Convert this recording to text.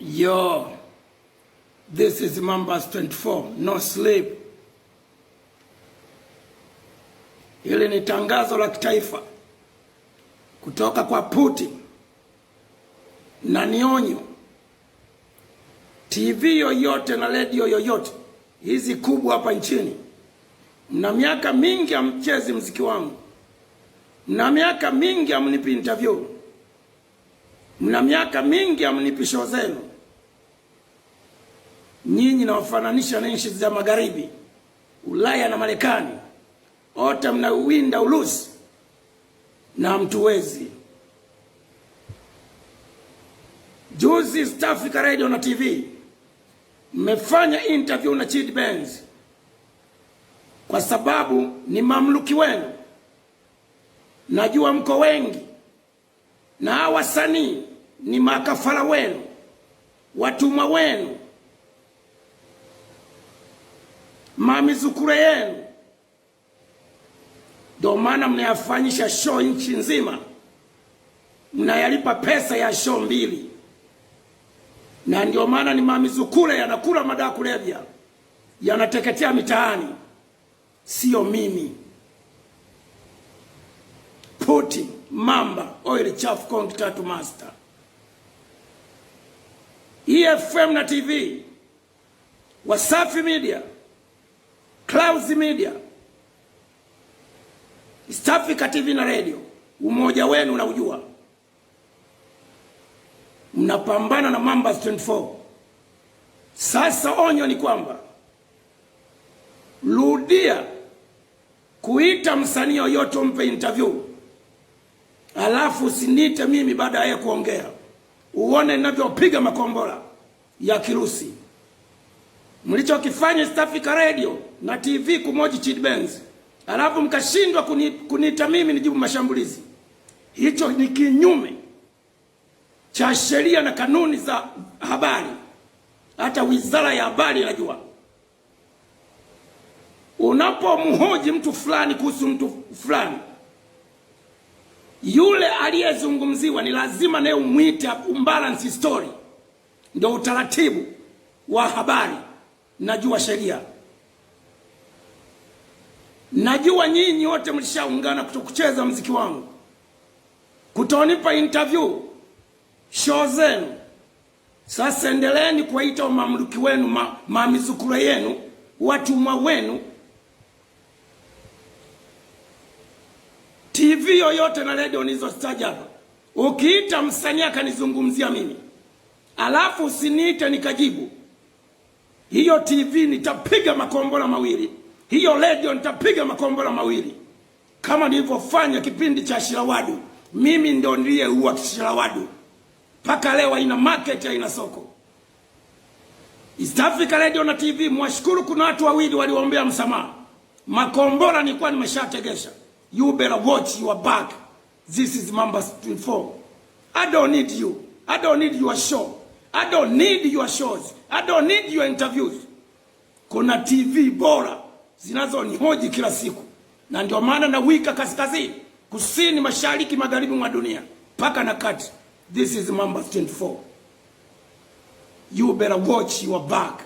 Yo, this is Mambas 24, no sleep. Hili ni tangazo la kitaifa kutoka kwa Putin na nionyo. TV yoyote na radio yoyote hizi kubwa hapa nchini, mna miaka mingi hamchezi mziki wangu, mna miaka mingi hamnipi interview, mna miaka mingi hamnipi show zenu. Nyinyi na wafananisha na nchi za magharibi, Ulaya na Marekani, wote mnauwinda ulusi na mtuwezi. Juzi East Africa Radio na TV mmefanya interview na Chidi Benz kwa sababu ni mamluki wenu. Najua mko wengi na hawa wasanii ni makafara wenu, watumwa wenu, mamizukure yenu. Ndio maana mnayafanyisha show nchi nzima, mnayalipa pesa ya show mbili. Na ndio maana ni mamizukure yanakula madawa kulevya, yanateketea mitaani, sio mimi. Putin, Mamba, Oil Chafu Kong Tattoo Master. EFM na TV, Wasafi Media, Clouds Media, East Africa TV na radio, umoja wenu unaujua. Mnapambana na Mambas 24. Sasa onyo ni kwamba rudia kuita msanii yoyote umpe interview, alafu usinite mimi baada ya kuongea, uone ninavyopiga makombora ya kirusi. Mlichokifanya East Africa Radio na TV kumoji Chidi Benz, alafu mkashindwa kunita mimi nijibu mashambulizi. Hicho ni kinyume cha sheria na kanuni za habari. Hata Wizara ya Habari inajua. Unapomhoji mtu fulani kuhusu mtu fulani, yule aliyezungumziwa ni lazima naye umuite umbalance story. Ndio utaratibu wa habari. Najua sheria. Najua nyinyi wote mlishaungana kutokucheza mziki wangu, kutonipa interview, show zenu. Sasa endeleeni kuwaita mamluki wenu, mamizukura yenu, watumwa wenu. TV yoyote na radio nilizostaja hapa, ukiita msanii akanizungumzia mimi, alafu usiniite nikajibu, hiyo TV nitapiga makombora mawili, hiyo radio nitapiga makombora mawili. Kama nilivyofanya kipindi cha Shirawadu. Mimi ndio niliyeua Shirawadu. Paka leo ina market, ina soko. East Africa Radio na TV, mwashukuru kuna watu wawili waliombea msamaha. Makombora nilikuwa nimeshategesha. You better watch your back. This is Mambas 24. I don't need you. I don't need your show. I don't need your shows. I don't need your interviews. Kuna TV bora zinazonihoji kila siku. Na ndio maana na wika kaskazini, kusini, mashariki, magharibi mwa dunia, paka na kati. This is Mambas 24. You better watch your back.